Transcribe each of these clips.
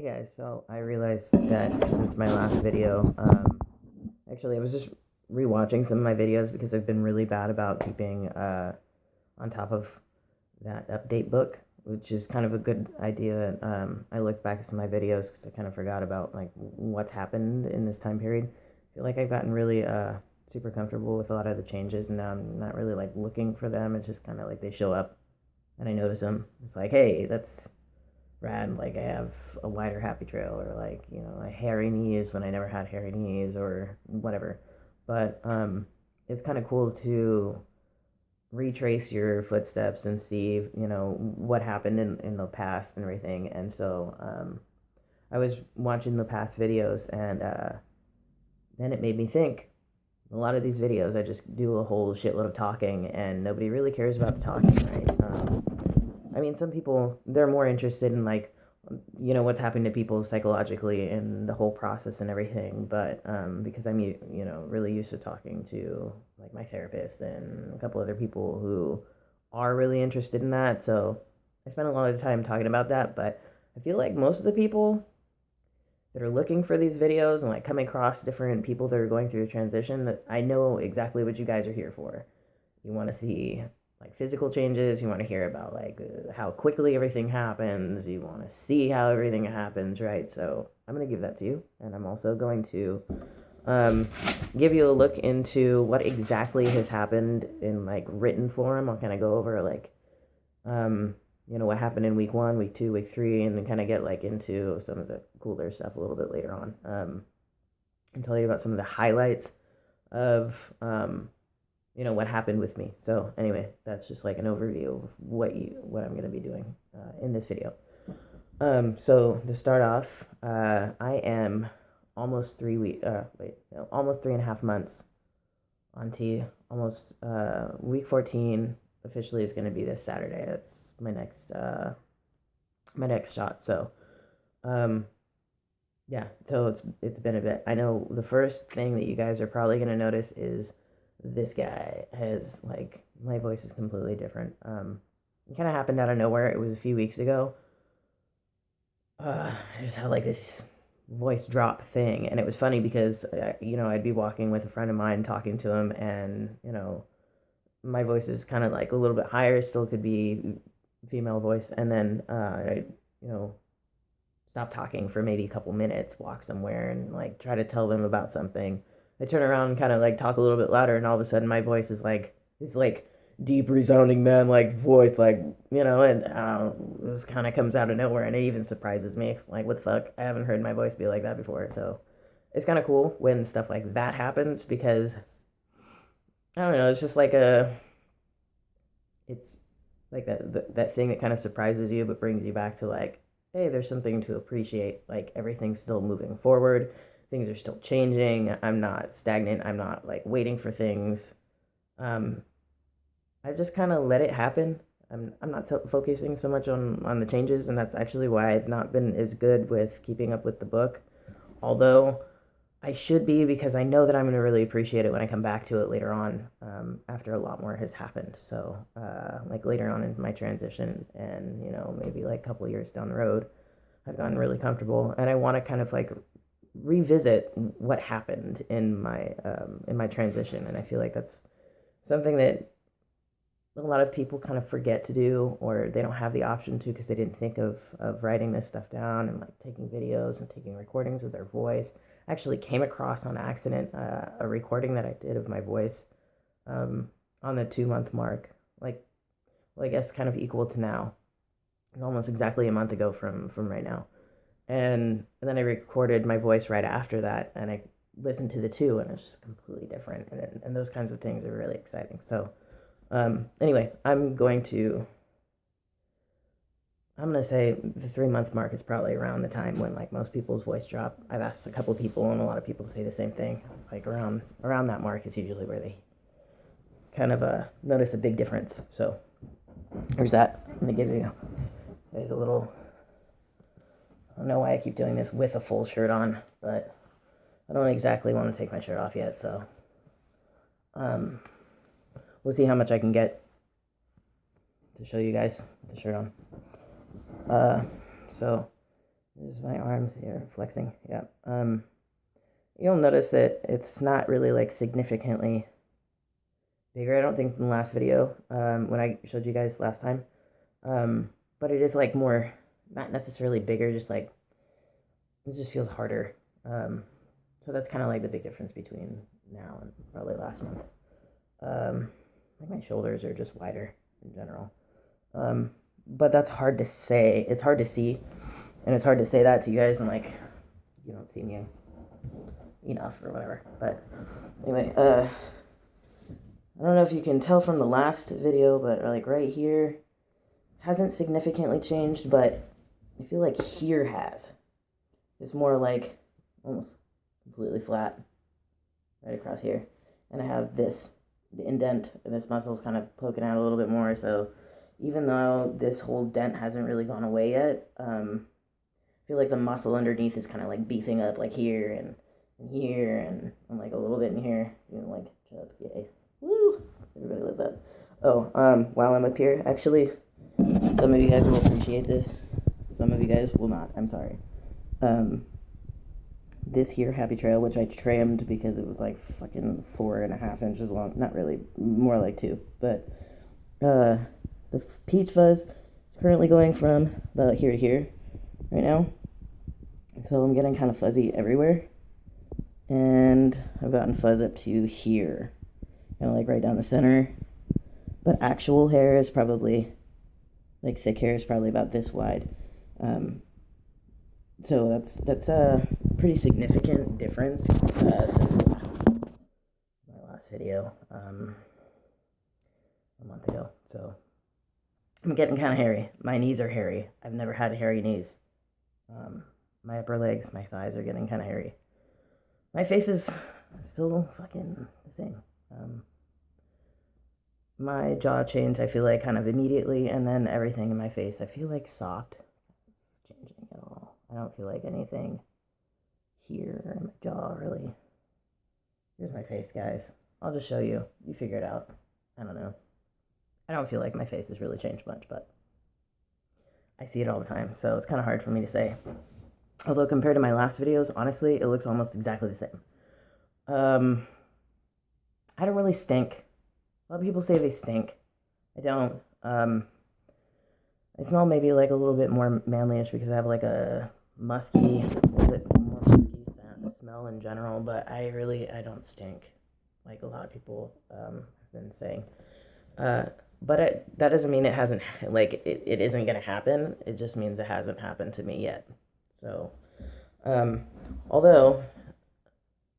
Hey guys, so I realized that since my last video, actually I was just rewatching some of my videos because I've been really bad about keeping on top of that update book, which is kind of a good idea. I looked back at some of my videos because I kind of forgot about like what's happened in this time period. I feel like I've gotten really super comfortable with a lot of the changes, and now I'm not really like looking for them. It's just kind of like they show up and I notice them. It's like, hey, that's rad. Like I have a wider happy trail, or like a hairy knees when I never had hairy knees, or whatever. But it's kind of cool to retrace your footsteps and see what happened in the past and everything. And so I was watching the past videos, and then it made me think. A lot of these videos, I just do a whole shitload of talking, and nobody really cares about the talking, right? I mean, some people, they're more interested in like, what's happening to people psychologically and the whole process and everything. But because I'm, really used to talking to like my therapist and a couple other people who are really interested in that. So I spend a lot of time talking about that. But I feel like most of the people that are looking for these videos and like coming across different people that are going through a transition, that I know exactly what you guys are here for. You want to see like physical changes, you want to hear about like how quickly everything happens, you want to see how everything happens, right? So I'm going to give that to you, and I'm also going to give you a look into what exactly has happened in like written form. I'll kind of go over like what happened in week 1, week 2, week 3, and then kind of get like into some of the cooler stuff a little bit later on, and tell you about some of the highlights of what happened with me. So anyway, that's just like an overview of what I'm going to be doing in this video. So to start off, I am almost 3 week wait no, almost 3.5 months on T. Almost week 14 officially is going to be this Saturday. That's my next shot. So yeah, so it's been a bit. I know the first thing that you guys are probably going to notice is this guy has like my voice is completely different. It kind of happened out of nowhere. It was a few weeks ago. I just had like this voice drop thing, and it was funny because I'd be walking with a friend of mine talking to him, and my voice is kind of like a little bit higher, still could be female voice, and then I stop talking for maybe a couple minutes, walk somewhere, and like try to tell them about something. I turn around and kind of like talk a little bit louder, and all of a sudden my voice is like this like deep resounding man like voice, like and it just kind of comes out of nowhere, and it even surprises me. Like, what the fuck? I haven't heard my voice be like that before, so it's kind of cool when stuff like that happens, because I don't know, it's just like it's like that thing that kind of surprises you but brings you back to like, hey, there's something to appreciate. Like everything's still moving forward, things are still changing. I'm not stagnant. I'm not like waiting for things. Um, I just kind of let it happen. I'm not focusing so much on the changes, and that's actually why I've not been as good with keeping up with the book. Although I should be, because I know that I'm going to really appreciate it when I come back to it later on, after a lot more has happened. So, like later on in my transition, and maybe like a couple years down the road, I've gotten really comfortable, and I want to kind of like revisit what happened in my transition. And I feel like that's something that a lot of people kind of forget to do, or they don't have the option to, because they didn't think of writing this stuff down and like taking videos and taking recordings of their voice. I actually came across on accident a recording that I did of my voice on the 2 month mark, like, well, I guess kind of equal to now, almost exactly a month ago from right now. And then I recorded my voice right after that, and I listened to the two, and it's just completely different, and those kinds of things are really exciting. So anyway, I'm gonna say the 3 month mark is probably around the time when like most people's voice drop. I've asked a couple people, and a lot of people say the same thing. Like around that mark is usually where they kind of notice a big difference. So there's that. I'm gonna give you guys a little. I don't know why I keep doing this with a full shirt on, but I don't exactly want to take my shirt off yet. So we'll see how much I can get to show you guys the shirt on. So This is my arms here flexing. Yeah. You'll notice that it's not really like significantly bigger, I don't think, than the last video, when I showed you guys last time. But it is like more, not necessarily bigger, just like, it just feels harder. So that's kind of like the big difference between now and probably last month. Like my shoulders are just wider in general. But that's hard to say. It's hard to see, and it's hard to say that to you guys, and like, you don't see me enough or whatever. But anyway, I don't know if you can tell from the last video, but like right here hasn't significantly changed, but I feel like here has. It's more like almost completely flat right across here. And I have this, the indent, and this muscle is kind of poking out a little bit more. So even though this whole dent hasn't really gone away yet, I feel like the muscle underneath is kind of like beefing up, like here and here and like a little bit in here. You know, like, yay. Woo! Everybody loves that. Oh, while I'm up here, actually, some of you guys will appreciate this. Some of you guys will not. I'm sorry. This here happy trail, which I trimmed because it was like fucking 4.5 inches long. Not really, more like 2. But the peach fuzz is currently going from about here to here right now. So I'm getting kind of fuzzy everywhere. And I've gotten fuzz up to here, kind of like right down the center. But actual hair is probably, like thick hair is probably about this wide. So that's a pretty significant difference since my last video a month ago. So I'm getting kind of hairy. My knees are hairy. I've never had hairy knees. My upper legs, my thighs are getting kind of hairy. My face is still fucking the same. My jaw changed, I feel like, kind of immediately, and then everything in my face, I feel like, stopped changing at all. I don't feel like anything here in my jaw, really. Here's my face, guys. I'll just show you. You figure it out. I don't know. I don't feel like my face has really changed much, but I see it all the time, so it's kind of hard for me to say. Although compared to my last videos, honestly, it looks almost exactly the same. I don't really stink. A lot of people say they stink. I don't. I smell maybe like a little bit more manlyish because I have like a musky, a little bit more musky smell in general, but I don't stink like a lot of people have been saying. But that doesn't mean it hasn't, like, it isn't going to happen. It just means it hasn't happened to me yet. So, although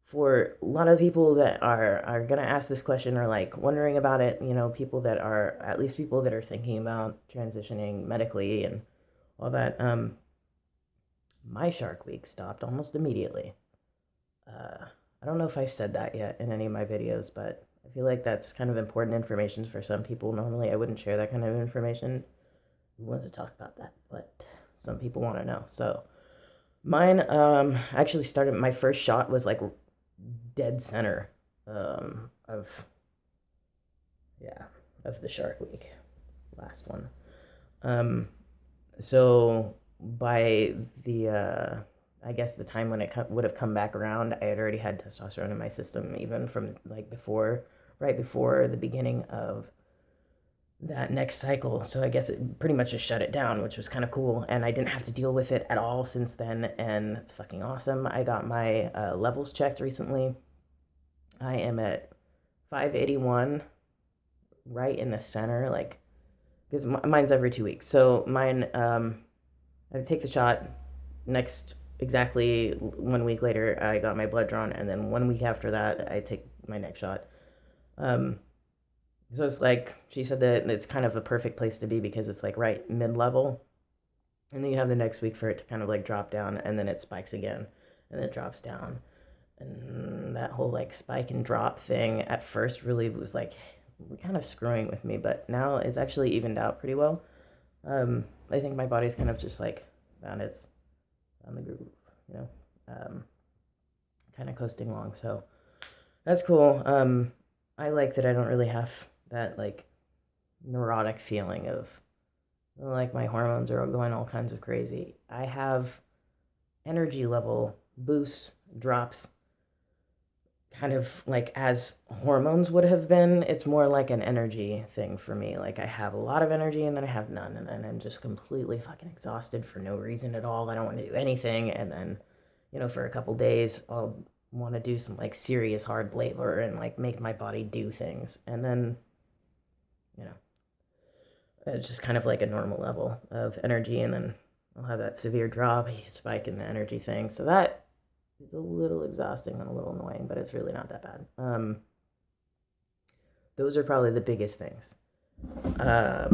for a lot of people that are going to ask this question or like wondering about it, you know, people that are thinking about transitioning medically and all that, my Shark Week stopped almost immediately. I don't know if I've said that yet in any of my videos, but I feel like that's kind of important information for some people. Normally I wouldn't share that kind of information. Who wants to talk about that? But some people want to know. So mine actually started, my first shot was like dead center of the Shark Week, last one. So by the I guess the time when it would have come back around, I had already had testosterone in my system, even from like right before the beginning of that next cycle. So I guess it pretty much just shut it down, which was kind of cool, and I didn't have to deal with it at all since then, and it's fucking awesome. I got my levels checked recently. I am at 581, right in the center, like, because mine's every 2 weeks. So mine, I take the shot, next, exactly 1 week later, I got my blood drawn, and then 1 week after that, I take my next shot. So it's like, she said that it's kind of a perfect place to be because it's like right mid-level, and then you have the next week for it to kind of like drop down, and then it spikes again, and then it drops down. And that whole like spike and drop thing at first really was like kind of screwing with me, but now it's actually evened out pretty well. I think my body's kind of just like found the groove, you know, kind of coasting along. So that's cool. I like that I don't really have that like neurotic feeling of like my hormones are going all kinds of crazy. I have energy level boosts, drops, kind of like as hormones would have been. It's more like an energy thing for me. Like I have a lot of energy and then I have none, and then I'm just completely fucking exhausted for no reason at all. I don't want to do anything, and then, for a couple days I'll want to do some like serious hard labor and like make my body do things, and then, you know, it's just kind of like a normal level of energy, and then I'll have that severe drop, spike in the energy thing. So that is a little exhausting and a little annoying, but it's really not that bad. Those are probably the biggest things. I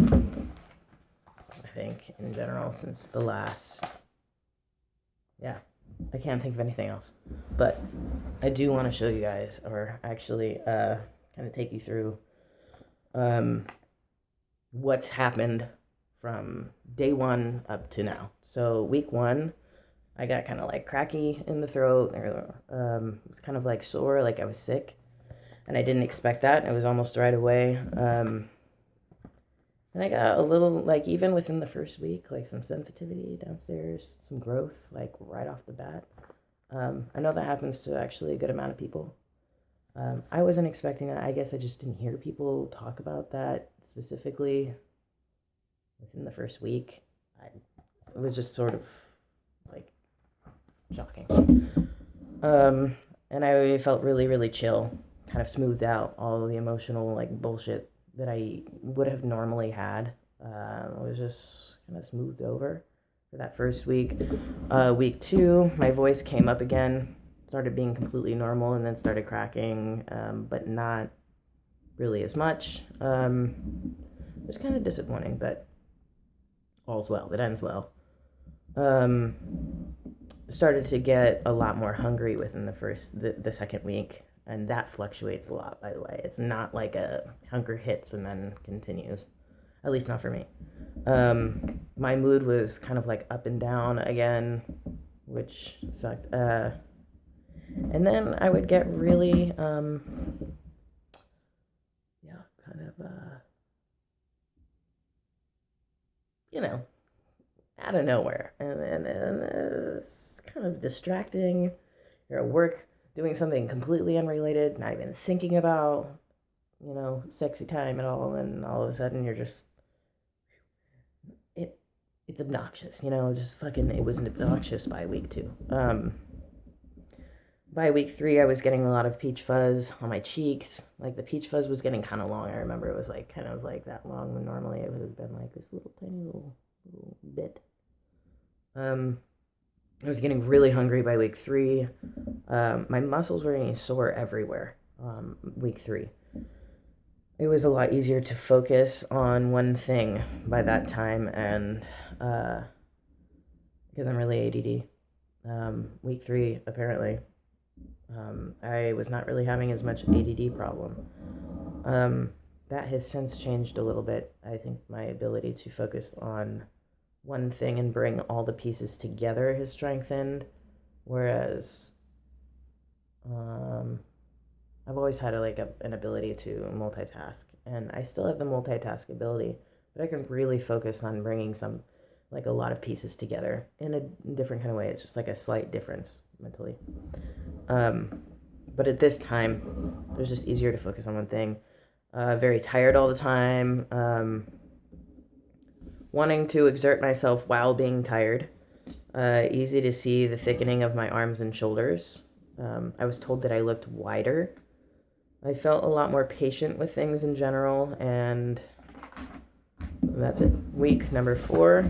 think in general since the last. Yeah, I can't think of anything else. But I do want to show you guys, or actually kind of take you through what's happened from day one up to now. So week one, I got kind of like cracky in the throat. It was kind of like sore, like I was sick. And I didn't expect that. It was almost right away. And I got a little, like, even within the first week, like some sensitivity downstairs, some growth, like right off the bat. I know that happens to actually a good amount of people. I wasn't expecting that. I guess I just didn't hear people talk about that specifically within the first week. It was just sort of like shocking. And I felt really, really chill, kind of smoothed out all of the emotional like bullshit that I would have normally had. It was just kind of smoothed over for that first week. Week two, my voice came up again, started being completely normal, and then started cracking, but not really as much. It was kind of disappointing, but all's well that ends well. Started to get a lot more hungry within the second week, and that fluctuates a lot, by the way. It's not like a hunger hits and then continues, at least not for me. My mood was kind of like up and down again, which sucked. And then I would get really kind of out of nowhere, and it's kind of distracting. You're at work doing something completely unrelated, not even thinking about, sexy time at all, and all of a sudden you're just, it's obnoxious, just fucking, it was obnoxious by week two. By week three, I was getting a lot of peach fuzz on my cheeks. Like, the peach fuzz was getting kind of long. I remember it was like kind of like that long when normally it would have been like this little tiny little bit. I was getting really hungry by week three. My muscles were getting sore everywhere. Week three. It was a lot easier to focus on one thing by that time, and because I'm really ADD. Week three, apparently, I was not really having as much ADD problem. That has since changed a little bit. I think my ability to focus on one thing and bring all the pieces together has strengthened, whereas I've always had an ability to multitask, and I still have the multitask ability, but I can really focus on bringing a lot of pieces together in a different kind of way. It's just like a slight difference mentally. But at this time, it was just easier to focus on one thing. Very tired all the time. Wanting to exert myself while being tired. Easy to see the thickening of my arms and shoulders. I was told that I looked wider. I felt a lot more patient with things in general, and that's it. Week number 4,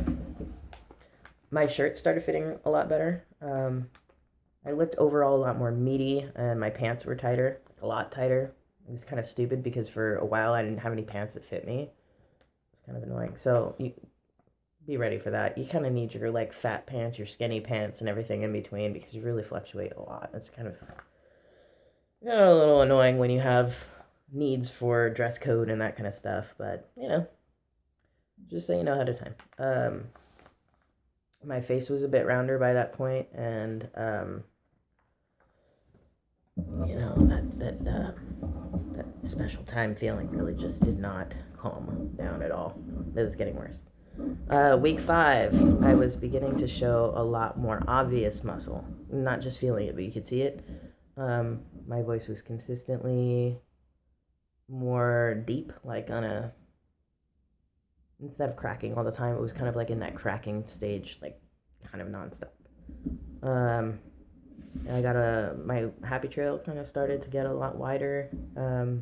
my shirts started fitting a lot better. I looked overall a lot more meaty, and my pants were tighter, a lot tighter. It was kind of stupid because for a while I didn't have any pants that fit me. It's kind of annoying. So you be ready for that. You kind of need your fat pants, your skinny pants, and everything in between, because you really fluctuate a lot. It's kind of a little annoying when you have needs for dress code and that kind of stuff, but just so you know ahead of time. My face was a bit rounder by that point, and that special time feeling really just did not calm down at all. It was getting worse. Week 5, I was beginning to show a lot more obvious muscle. Not just feeling it, but you could see it. My voice was consistently more deep, like on a... Instead of cracking all the time, it was kind of like in that cracking stage, like kind of nonstop. I got my happy trail kind of started to get a lot wider. I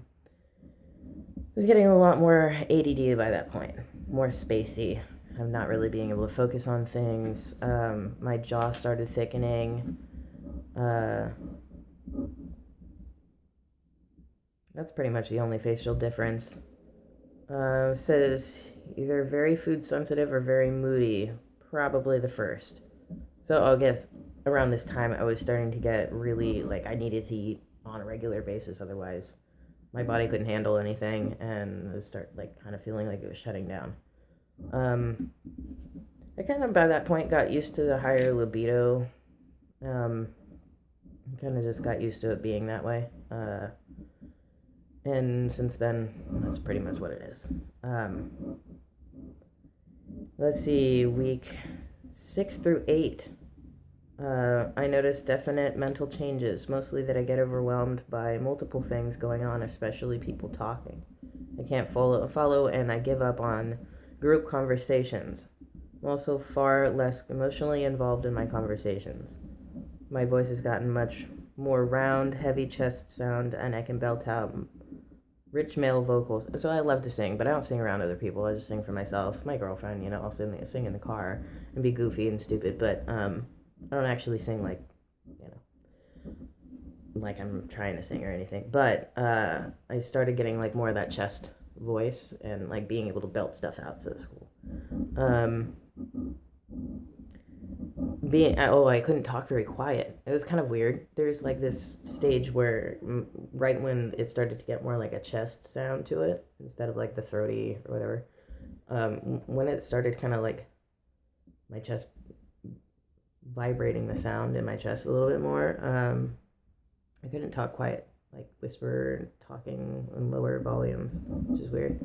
was getting a lot more ADD by that point, more spacey. I'm not really being able to focus on things. My jaw started thickening. That's pretty much the only facial difference. Says either very food sensitive or very moody. Probably the first. So I guess around this time I was starting to get really, like, I needed to eat on a regular basis, otherwise my body couldn't handle anything, and I start like kind of feeling like it was shutting down. I kind of by that point got used to the higher libido. Kind of just got used to it being that way. And since then, that's pretty much what it is. Let's see, week 6 through 8. I noticed definite mental changes, mostly that I get overwhelmed by multiple things going on, especially people talking. I can't follow, and I give up on group conversations. I'm also far less emotionally involved in my conversations. My voice has gotten much more round, heavy chest sound, and I can belt out rich male vocals. So I love to sing, but I don't sing around other people. I just sing for myself, my girlfriend, I'll sing in the car and be goofy and stupid, but I don't actually sing like, like I'm trying to sing or anything. But I started getting like more of that chest voice and like being able to belt stuff out, so that's cool. I couldn't talk very quiet. It was kind of weird. There's like this stage where right when it started to get more like a chest sound to it instead of like the throaty or whatever, when it started kind of like my chest vibrating the sound in my chest a little bit more, I couldn't talk quiet, like whisper talking in lower volumes, which is weird.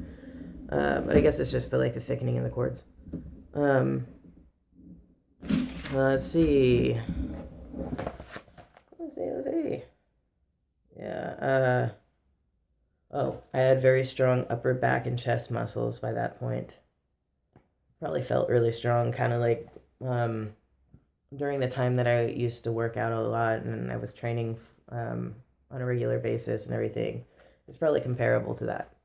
But I guess it's just the thickening in the chords. Let's see. Let's see. Yeah. I had very strong upper back and chest muscles by that point. Probably felt really strong, kind of like during the time that I used to work out a lot and I was training on a regular basis and everything. It's probably comparable to that.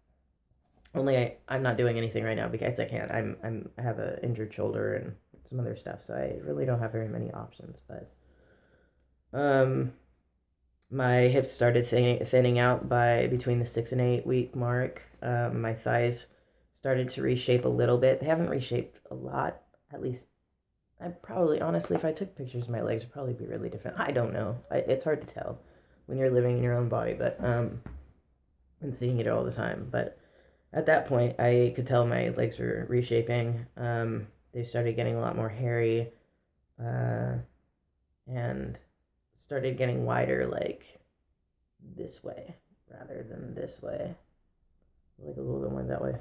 Only I'm not doing anything right now because I can't. I have an injured shoulder and some other stuff, so I really don't have very many options. But my hips started thinning out by between the 6 and 8 week mark. My thighs started to reshape a little bit. They haven't reshaped a lot, at least. I probably, honestly, if I took pictures of my legs, it'd probably be really different. I don't know. It's hard to tell when you're living in your own body, but and seeing it all the time. But at that point, I could tell my legs were reshaping. They started getting a lot more hairy, and started getting wider, like this way rather than this way, like a little bit more that way.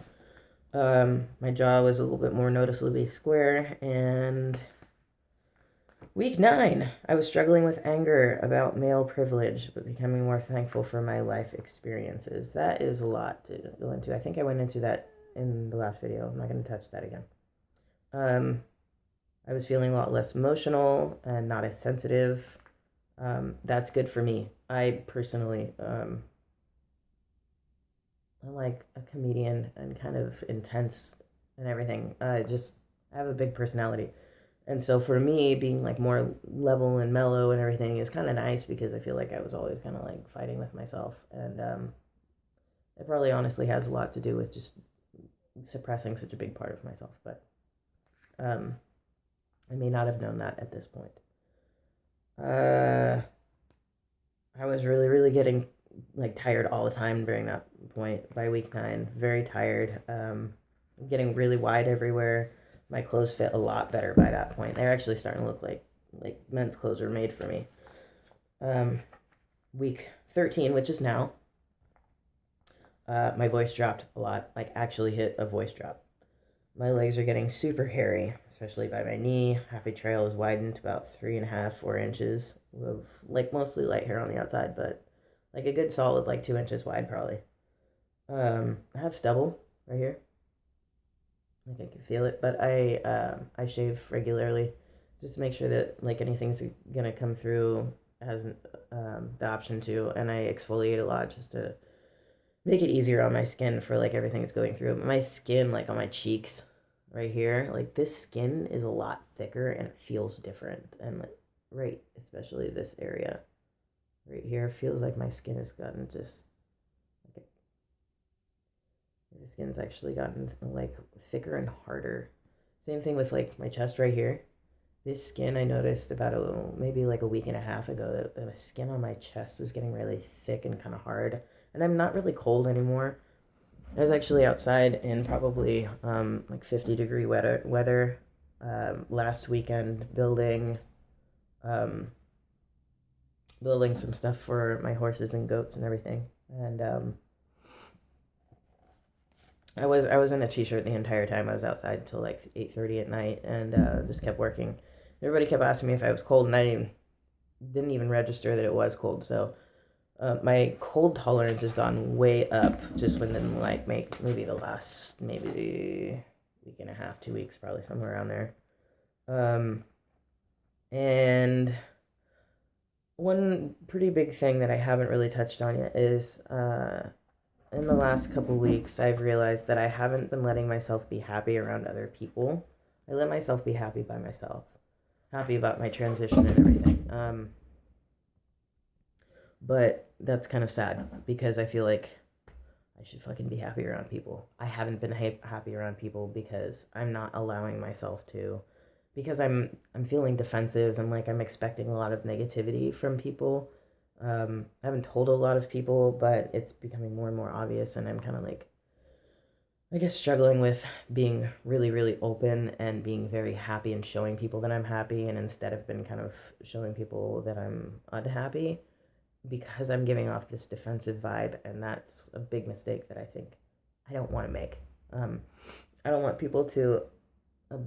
My jaw was a little bit more noticeably square, and week 9, I was struggling with anger about male privilege, but becoming more thankful for my life experiences. That is a lot to go into. I think I went into that in the last video. I'm not going to touch that again. I was feeling a lot less emotional and not as sensitive. That's good for me. I personally, I'm like a comedian and kind of intense and everything. I have a big personality. And so for me, being like more level and mellow and everything is kind of nice because I feel like I was always kind of like fighting with myself. And it probably honestly has a lot to do with just suppressing such a big part of myself. But I may not have known that at this point. I was really, really getting like tired all the time during that point by week 9. Very tired. Getting really wide everywhere. My clothes fit a lot better by that point. They're actually starting to look like men's clothes are made for me. Week 13, which is now, my voice dropped a lot. Like actually hit a voice drop. my legs are getting super hairy, especially by my knee. Halfway trail is widened to about 3.5, 4 inches of like mostly light hair on the outside, but like a good solid like 2 inches wide probably. I have stubble right here. Like I can feel it, but I shave regularly just to make sure that like anything's gonna come through has the option to, and I exfoliate a lot just to make it easier on my skin for like everything that's going through. My skin, like on my cheeks, right here, like this skin is a lot thicker and it feels different, and like right, especially this area right here feels like my skin has gotten just like the skin's actually gotten like thicker and harder. Same thing with like my chest right here. This skin I noticed about maybe like a week and a half ago that the skin on my chest was getting really thick and kind of hard. And I'm not really cold anymore. I was actually outside in probably like 50-degree weather last weekend um, building some stuff for my horses and goats and everything. And I was in a t-shirt the entire time. I was outside until like 8:30 at night, and just kept working. Everybody kept asking me if I was cold, and I didn't even register that it was cold. So my cold tolerance has gone way up just within like maybe the last maybe week and a half, 2 weeks, probably somewhere around there. Um, and one pretty big thing that I haven't really touched on yet is in the last couple weeks, I've realized that I haven't been letting myself be happy around other people. I let myself be happy by myself, happy about my transition and everything. But that's kind of sad because I feel like I should fucking be happy around people. I haven't been happy around people because I'm not allowing myself to, because I'm feeling defensive and like I'm expecting a lot of negativity from people. I haven't told a lot of people, but it's becoming more and more obvious, and I'm kind of like, I guess, struggling with being really, really open and being very happy and showing people that I'm happy, and instead have been kind of showing people that I'm unhappy because I'm giving off this defensive vibe, and that's a big mistake that I think I don't want to make. Um, I don't want people to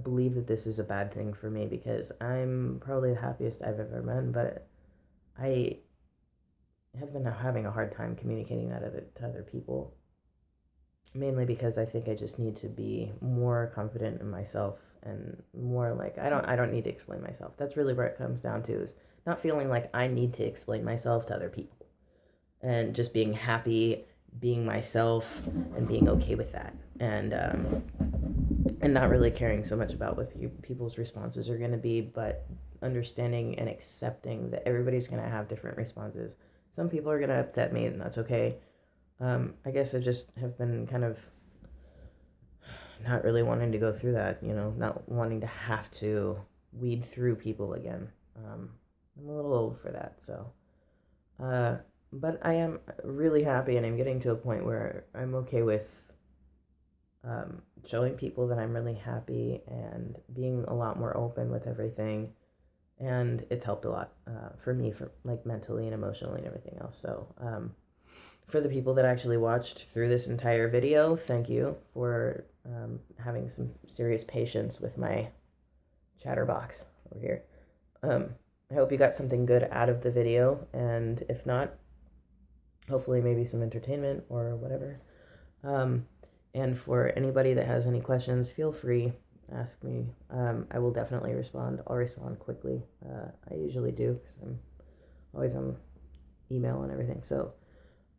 believe that this is a bad thing for me because I'm probably the happiest I've ever been, but I have been having a hard time communicating that to other people, mainly because I think I just need to be more confident in myself and more like I don't need to explain myself. That's really where it comes down to, is not feeling like I need to explain myself to other people, and just being happy, being myself, and being okay with that, and not really caring so much about what people's responses are going to be, but understanding and accepting that everybody's going to have different responses. Some people are going to upset me, and that's okay. I guess I just have been kind of not really wanting to go through that, not wanting to have to weed through people again. I'm a little old for that, so. Uh, but I am really happy, and I'm getting to a point where I'm okay with showing people that I'm really happy and being a lot more open with everything. And it's helped a lot for me, for like mentally and emotionally and everything else. So, for the people that actually watched through this entire video, thank you for having some serious patience with my chatterbox over here. I hope you got something good out of the video, and if not, hopefully maybe some entertainment or whatever. And for anybody that has any questions, feel free, ask me. I will definitely respond. I'll respond quickly. I usually do because I'm always on email and everything. So,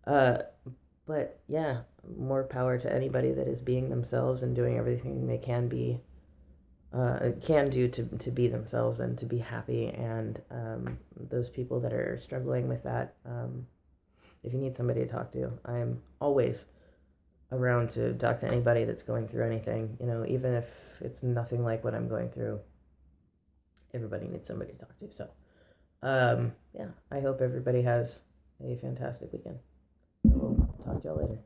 but yeah, more power to anybody that is being themselves and doing everything they can do to be themselves and to be happy. And those people that are struggling with that, if you need somebody to talk to, I'm always around to talk to anybody that's going through anything, even if it's nothing like what I'm going through. Everybody needs somebody to talk to. So, yeah, I hope everybody has a fantastic weekend. We'll talk to y'all later.